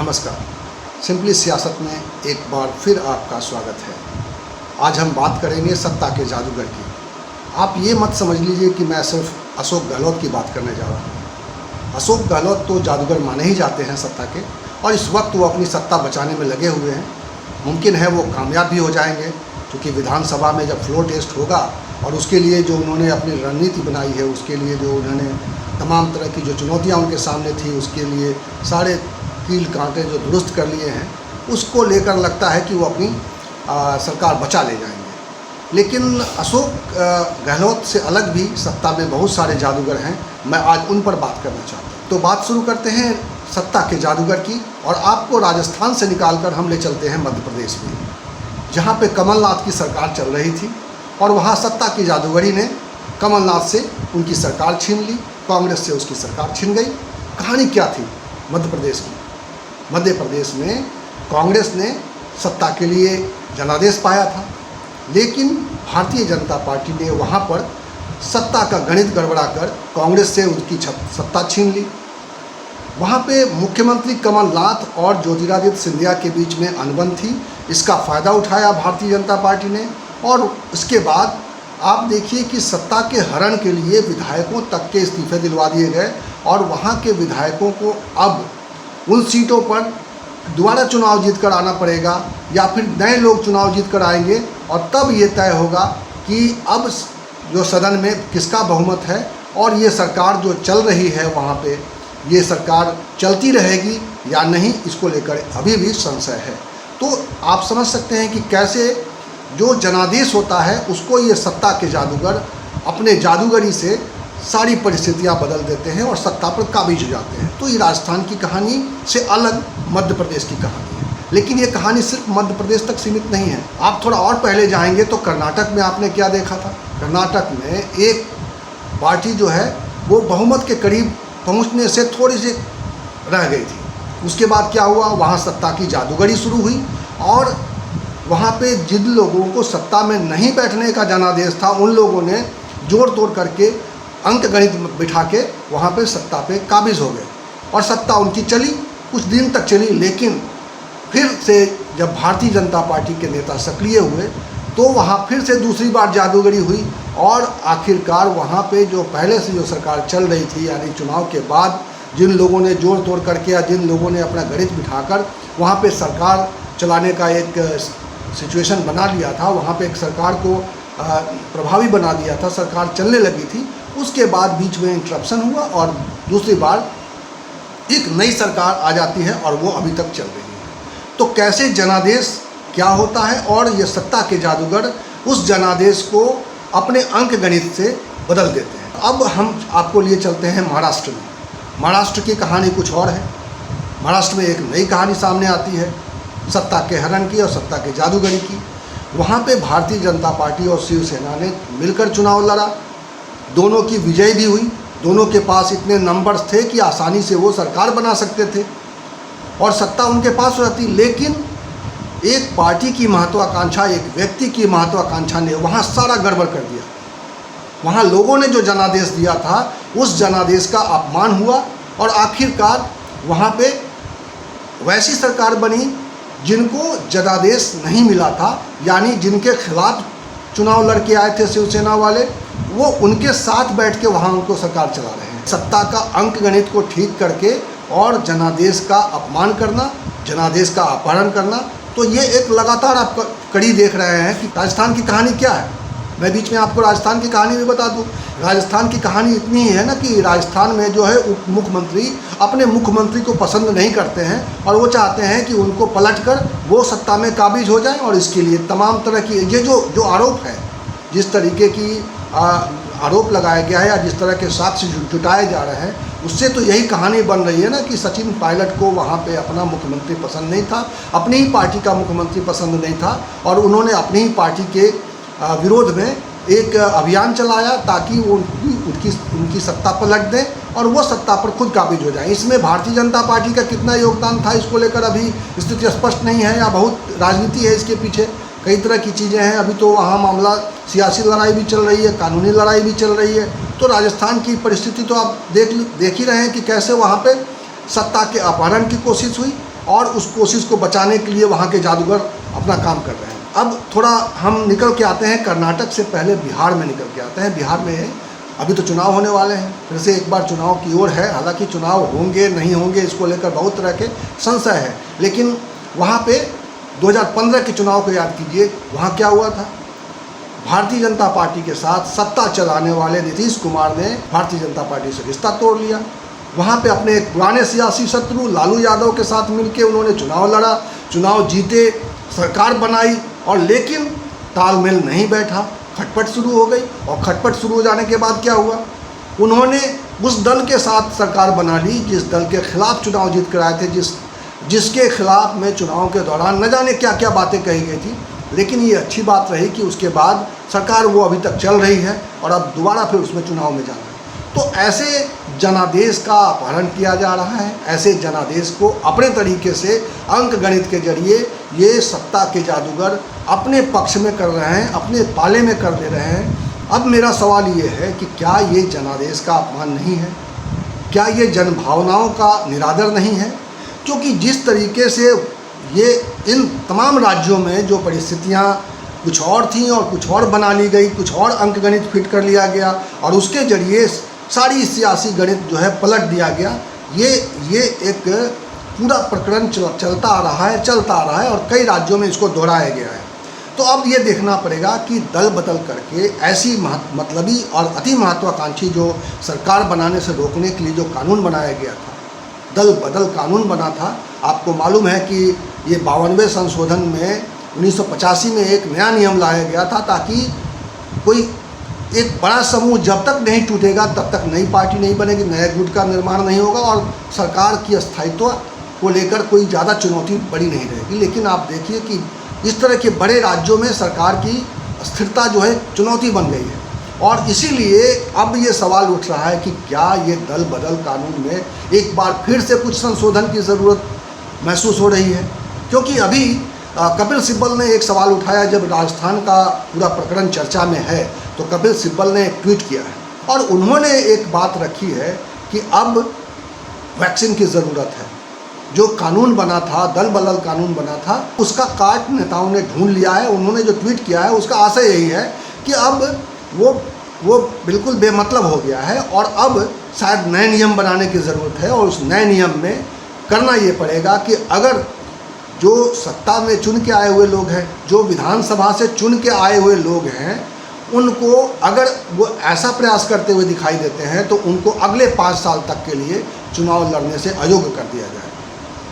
नमस्कार। सिंपली सियासत में एक बार फिर आपका स्वागत है। आज हम बात करेंगे सत्ता के जादूगर की। आप ये मत समझ लीजिए कि मैं सिर्फ अशोक गहलोत की बात करने जा रहा हूँ। अशोक गहलोत तो जादूगर माने ही जाते हैं सत्ता के, और इस वक्त वो अपनी सत्ता बचाने में लगे हुए हैं। मुमकिन है वो कामयाब भी हो जाएंगे, क्योंकि विधानसभा में जब फ्लोर टेस्ट होगा और उसके लिए जो उन्होंने अपनी रणनीति बनाई है, उसके लिए जो उन्होंने तमाम तरह की जो चुनौतियाँ उनके सामने थी, उसके लिए सारे कील कांटे जो दुरुस्त कर लिए हैं, उसको लेकर लगता है कि वो अपनी सरकार बचा ले जाएंगे। लेकिन अशोक गहलोत से अलग भी सत्ता में बहुत सारे जादूगर हैं। मैं आज उन पर बात करना चाहता हूँ। तो बात शुरू करते हैं सत्ता के जादूगर की, और आपको राजस्थान से निकालकर हम ले चलते हैं मध्य प्रदेश में, जहाँ पे कमलनाथ की सरकार चल रही थी, और वहाँ सत्ता की जादूगरी ने कमलनाथ से उनकी सरकार छीन ली, कांग्रेस से उसकी सरकार छीन गई। कहानी क्या थी मध्य प्रदेश की? मध्य प्रदेश में कांग्रेस ने सत्ता के लिए जनादेश पाया था, लेकिन भारतीय जनता पार्टी ने वहाँ पर सत्ता का गणित गड़बड़ाकर कांग्रेस से उनकी सत्ता छीन ली। वहाँ पे मुख्यमंत्री कमलनाथ और ज्योतिरादित्य सिंधिया के बीच में अनबन थी। इसका फ़ायदा उठाया भारतीय जनता पार्टी ने, और इसके बाद आप देखिए कि सत्ता के हरण के लिए विधायकों तक के इस्तीफे दिलवा दिए गए, और वहाँ के विधायकों को अब उन सीटों पर दोबारा चुनाव जीत कर आना पड़ेगा, या फिर नए लोग चुनाव जीत कर आएंगे, और तब ये तय होगा कि अब जो सदन में किसका बहुमत है, और ये सरकार जो चल रही है वहाँ पे, ये सरकार चलती रहेगी या नहीं, इसको लेकर अभी भी संशय है। तो आप समझ सकते हैं कि कैसे जो जनादेश होता है उसको ये सत्ता के जादूगर अपने जादूगरी से सारी परिस्थितियां बदल देते हैं और सत्ता पर काबिज हो जाते हैं। तो ये राजस्थान की कहानी से अलग मध्य प्रदेश की कहानी है, लेकिन ये कहानी सिर्फ मध्य प्रदेश तक सीमित नहीं है। आप थोड़ा और पहले जाएंगे तो कर्नाटक में आपने क्या देखा था? कर्नाटक में एक पार्टी जो है वो बहुमत के करीब पहुँचने से थोड़ी सी रह गई थी। उसके बाद क्या हुआ? वहाँ सत्ता की जादूगरी शुरू हुई, और वहाँ पे जिन लोगों को सत्ता में नहीं बैठने का जनादेश था, उन लोगों ने जोड़ तोड़ करके अंक गणित बिठा के वहाँ पे सत्ता पे काबिज हो गए, और सत्ता उनकी चली, कुछ दिन तक चली। लेकिन फिर से जब भारतीय जनता पार्टी के नेता सक्रिय हुए तो वहाँ फिर से दूसरी बार जादूगरी हुई, और आखिरकार वहाँ पे जो पहले से जो सरकार चल रही थी, यानी चुनाव के बाद जिन लोगों ने जोड़ तोड़ करके या जिन लोगों ने अपना गणित बिठाकर वहाँ पे सरकार चलाने का एक सिचुएशन बना लिया था, वहाँ पे एक सरकार को प्रभावी बना दिया था, सरकार चलने लगी थी, उसके बाद बीच में इंटरप्शन हुआ और दूसरी बार एक नई सरकार आ जाती है, और वो अभी तक चल रही है। तो कैसे जनादेश क्या होता है, और ये सत्ता के जादूगर उस जनादेश को अपने अंक गणित से बदल देते हैं। अब हम आपको लिए चलते हैं महाराष्ट्र में। महाराष्ट्र की कहानी कुछ और है। महाराष्ट्र में एक नई कहानी सामने आती है सत्ता के हरण की और सत्ता के जादूगरी की। वहाँ पे भारतीय जनता पार्टी और शिवसेना ने मिलकर चुनाव लड़ा, दोनों की विजय भी हुई। दोनों के पास इतने नंबर्स थे कि आसानी से वो सरकार बना सकते थे और सत्ता उनके पास रहती। लेकिन एक पार्टी की महत्वाकांक्षा, एक व्यक्ति की महत्वाकांक्षा ने वहाँ सारा गड़बड़ कर दिया। वहाँ लोगों ने जो जनादेश दिया था, उस जनादेश का अपमान हुआ, और आखिरकार वहाँ पे वैसी सरकार बनी जिनको जनादेश नहीं मिला था, यानी जिनके खिलाफ चुनाव लड़के आए थे शिवसेना वाले, वो उनके साथ बैठ के वहाँ उनको सरकार चला रहे हैं। सत्ता का अंक गणित को ठीक करके और जनादेश का अपमान करना, जनादेश का अपहरण करना, तो ये एक लगातार आप कड़ी देख रहे हैं कि राजस्थान की कहानी क्या है। मैं बीच में आपको राजस्थान की कहानी भी बता दूं। राजस्थान की कहानी इतनी ही है ना कि राजस्थान में जो है उप मुख्यमंत्री अपने मुख्यमंत्री को पसंद नहीं करते हैं, और वो चाहते हैं कि उनको पलटकर वो सत्ता में काबिज हो जाएं, और इसके लिए तमाम तरह की ये जो आरोप है, जिस तरीके की आरोप लगाया गया है या जिस तरह के साक्ष्य जुटाए जा रहे हैं, उससे तो यही कहानी बन रही है ना कि सचिन पायलट को वहाँ पे अपना मुख्यमंत्री पसंद नहीं था, अपनी ही पार्टी का मुख्यमंत्री पसंद नहीं था, और उन्होंने अपनी ही पार्टी के विरोध में एक अभियान चलाया ताकि वो उनकी सत्ता पलट दें और वो सत्ता पर खुद काबिज हो जाए। इसमें भारतीय जनता पार्टी का कितना योगदान था, इसको लेकर अभी स्थिति स्पष्ट नहीं है, या बहुत राजनीति है इसके पीछे, कई तरह की चीज़ें हैं। अभी तो वहाँ मामला सियासी लड़ाई भी चल रही है, कानूनी लड़ाई भी चल रही है। तो राजस्थान की परिस्थिति तो आप देख ही रहे हैं कि कैसे वहाँ पे सत्ता के अपहरण की कोशिश हुई और उस कोशिश को बचाने के लिए वहाँ के जादूगर अपना काम कर रहे हैं। अब थोड़ा हम निकल के आते हैं कर्नाटक से पहले बिहार में निकल के आते हैं। बिहार में अभी तो चुनाव होने वाले हैं, फिर से एक बार चुनाव की ओर है। हालांकि चुनाव होंगे नहीं होंगे इसको लेकर बहुत तरह के संशय है, लेकिन वहाँ पे 2015 के चुनाव को याद कीजिए, वहाँ क्या हुआ था। भारतीय जनता पार्टी के साथ सत्ता चलाने वाले नीतीश कुमार ने भारतीय जनता पार्टी से रिश्ता तोड़ लिया। वहाँ पे अपने एक पुराने सियासी शत्रु लालू यादव के साथ मिलकर उन्होंने चुनाव लड़ा, चुनाव जीते, सरकार बनाई, और लेकिन तालमेल नहीं बैठा, खटपट शुरू हो गई। और खटपट शुरू हो जाने के बाद क्या हुआ, उन्होंने उस दल के साथ सरकार बना ली जिस दल के खिलाफ चुनाव जीत कर आए थे, जिसके खिलाफ में चुनाव के दौरान न जाने क्या क्या बातें कही गई थी। लेकिन ये अच्छी बात रही कि उसके बाद सरकार वो अभी तक चल रही है और अब दोबारा फिर उसमें चुनाव में जाना है। तो ऐसे जनादेश का अपहरण किया जा रहा है। ऐसे जनादेश को अपने तरीके से अंक गणित के जरिए ये सत्ता के जादूगर अपने पक्ष में कर रहे हैं, अपने पाले में कर दे रहे हैं। अब मेरा सवाल ये है कि क्या ये जनादेश का अपमान नहीं है? क्या ये जनभावनाओं का निरादर नहीं है? क्योंकि जिस तरीके से ये इन तमाम राज्यों में जो परिस्थितियाँ कुछ और थीं और कुछ और बना ली गई, कुछ और अंक गणित फिट कर लिया गया और उसके जरिए सारी सियासी गणित जो है पलट दिया गया, ये एक पूरा प्रकरण चलता आ रहा है और कई राज्यों में इसको दोहराया गया है। तो अब ये देखना पड़ेगा कि दल बदल करके ऐसी मतलबी और अति महत्वाकांक्षी जो सरकार बनाने से रोकने के लिए जो कानून बनाया गया था, दल बदल कानून बना था। आपको मालूम है कि ये 52वें संशोधन में 1985 में एक नया नियम लाया गया था ताकि कोई एक बड़ा समूह जब तक नहीं टूटेगा तब तक नई पार्टी नहीं बनेगी, नए गुट का निर्माण नहीं होगा और सरकार की स्थायित्व को लेकर कोई ज़्यादा चुनौती बड़ी नहीं रहेगी। लेकिन आप देखिए कि इस तरह के बड़े राज्यों में सरकार की स्थिरता जो है चुनौती बन गई है और इसीलिए अब ये सवाल उठ रहा है कि क्या ये दल बदल कानून में एक बार फिर से कुछ संशोधन की ज़रूरत महसूस हो रही है। क्योंकि अभी कपिल सिब्बल ने एक सवाल उठाया, जब राजस्थान का पूरा प्रकरण चर्चा में है तो कपिल सिब्बल ने एक ट्वीट किया है और उन्होंने एक बात रखी है कि अब वैक्सीन की ज़रूरत है। जो कानून बना था, दल बदल कानून बना था, उसका काट नेताओं ने ढूंढ लिया है। उन्होंने जो ट्वीट किया है उसका आशय यही है कि अब वो बिल्कुल बेमतलब हो गया है और अब शायद नए नियम बनाने की ज़रूरत है और उस नए नियम में करना ये पड़ेगा कि अगर जो सत्ता में चुन के आए हुए लोग हैं, जो विधानसभा से चुन के आए हुए लोग हैं, उनको अगर वो ऐसा प्रयास करते हुए दिखाई देते हैं तो उनको अगले 5 साल तक के लिए चुनाव लड़ने से अयोग्य कर दिया जाए,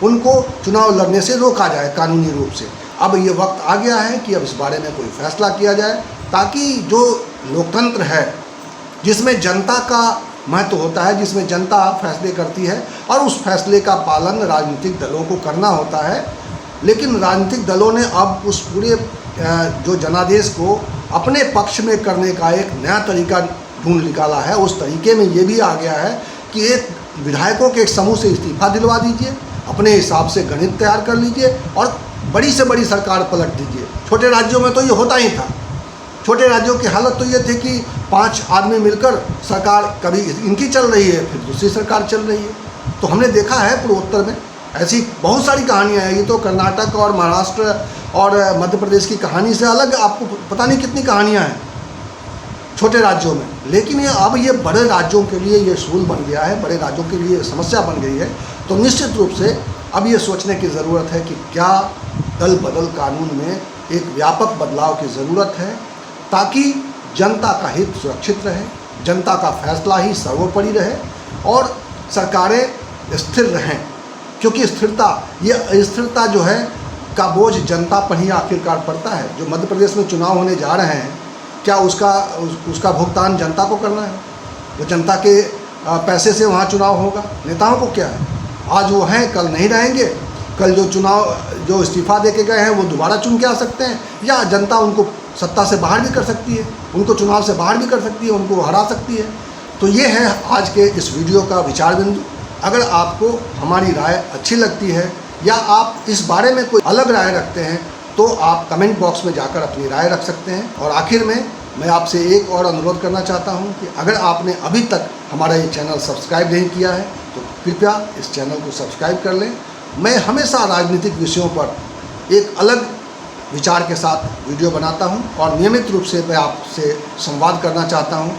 उनको चुनाव लड़ने से रोका जाए कानूनी रूप से। अब ये वक्त आ गया है कि अब इस बारे में कोई फैसला किया जाए ताकि जो लोकतंत्र है जिसमें जनता का महत्व होता है, जिसमें जनता फैसले करती है और उस फैसले का पालन राजनीतिक दलों को करना होता है, लेकिन राजनीतिक दलों ने अब उस पूरे जो जनादेश को अपने पक्ष में करने का एक नया तरीका ढूंढ निकाला है। उस तरीके में ये भी आ गया है कि एक विधायकों के एक समूह से इस्तीफा दिलवा दीजिए, अपने हिसाब से गणित तैयार कर लीजिए और बड़ी से बड़ी सरकार पलट दीजिए। छोटे राज्यों में तो ये होता ही था। छोटे राज्यों की हालत तो ये थी कि 5 आदमी मिलकर सरकार कभी इनकी चल रही है, फिर दूसरी सरकार चल रही है। तो हमने देखा है पूर्वोत्तर में ऐसी बहुत सारी कहानियाँ हैं। ये तो कर्नाटक और महाराष्ट्र और मध्य प्रदेश की कहानी से अलग आपको पता नहीं कितनी कहानियाँ हैं छोटे राज्यों में। लेकिन अब ये बड़े राज्यों के लिए ये सूल बन गया है, बड़े राज्यों के लिए समस्या बन गई है। तो निश्चित रूप से अब ये सोचने की ज़रूरत है कि क्या दल बदल कानून में एक व्यापक बदलाव की ज़रूरत है ताकि जनता का हित सुरक्षित रहे, जनता का फैसला ही सर्वोपरि रहे और सरकारें स्थिर रहें। क्योंकि स्थिरता जो है का बोझ जनता पर ही आखिरकार पड़ता है। जो मध्य प्रदेश में चुनाव होने जा रहे हैं, क्या उसका भुगतान जनता को करना है? वो जनता के पैसे से वहाँ चुनाव होगा। नेताओं को क्या है, आज वो हैं कल नहीं रहेंगे, कल जो इस्तीफा दे के गए हैं वो दोबारा चुन के आ सकते हैं या जनता उनको सत्ता से बाहर भी कर सकती है, उनको चुनाव से बाहर भी कर सकती है, उनको हरा सकती है। तो ये है आज के इस वीडियो का विचार बिंदु। अगर आपको हमारी राय अच्छी लगती है या आप इस बारे में कोई अलग राय रखते हैं तो आप कमेंट बॉक्स में जाकर अपनी राय रख सकते हैं। और आखिर में मैं आपसे एक और अनुरोध करना चाहता हूं कि अगर आपने अभी तक हमारा ये चैनल सब्सक्राइब नहीं किया है तो कृपया इस चैनल को सब्सक्राइब कर लें। मैं हमेशा राजनीतिक विषयों पर एक अलग विचार के साथ वीडियो बनाता हूं और नियमित रूप से मैं आपसे संवाद करना चाहता हूं।